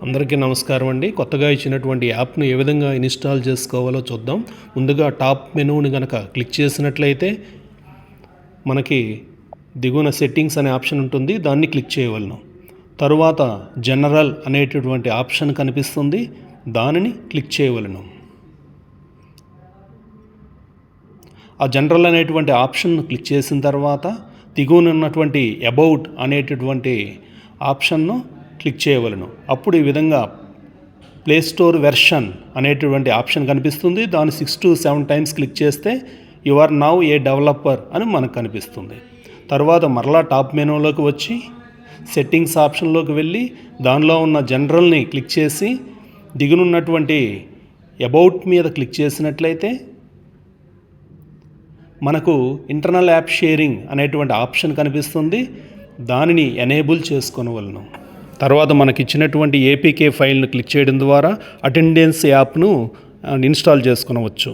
అందరికీ నమస్కారం అండి. కొత్తగా ఇచ్చినటువంటి యాప్ను ఏ విధంగా ఇన్స్టాల్ చేసుకోవాలో చూద్దాం. ముందుగా టాప్ మెనూని కనుక క్లిక్ చేసినట్లయితే మనకి దిగువన సెట్టింగ్స్ అనే ఆప్షన్ ఉంటుంది, దాన్ని క్లిక్ చేయవలను. తరువాత జనరల్ అనేటటువంటి ఆప్షన్ కనిపిస్తుంది, దానిని క్లిక్ చేయవలను. ఆ జనరల్ అనేటువంటి ఆప్షన్ క్లిక్ చేసిన తర్వాత దిగువన ఉన్నటువంటి అబౌట్ అనేటటువంటి ఆప్షన్ను క్లిక్ చేయవలను. అప్పుడు ఈ విధంగా ప్లే స్టోర్ వెర్షన్ అనేటువంటి ఆప్షన్ కనిపిస్తుంది, దాన్ని 6 to 7 టైమ్స్ క్లిక్ చేస్తే you are now a developer అని మనకు కనిపిస్తుంది. తర్వాత మరలా టాప్ మెనూలోకి వచ్చి సెట్టింగ్స్ ఆప్షన్లోకి వెళ్ళి దానిలో ఉన్న జనరల్ని క్లిక్ చేసి దిగునున్నటువంటి అబౌట్ మీద క్లిక్ చేసినట్లయితే మనకు ఇంటర్నల్ యాప్ షేరింగ్ అనేటువంటి ఆప్షన్ కనిపిస్తుంది, దానిని ఎనేబుల్ చేసుకోవలను. తర్వాత మనకి ఇచ్చినటువంటి ఏపీకే ఫైల్ను క్లిక్ చేయడం ద్వారా అటెండెన్స్ యాప్ను ఇన్స్టాల్ చేసుకోవచ్చు.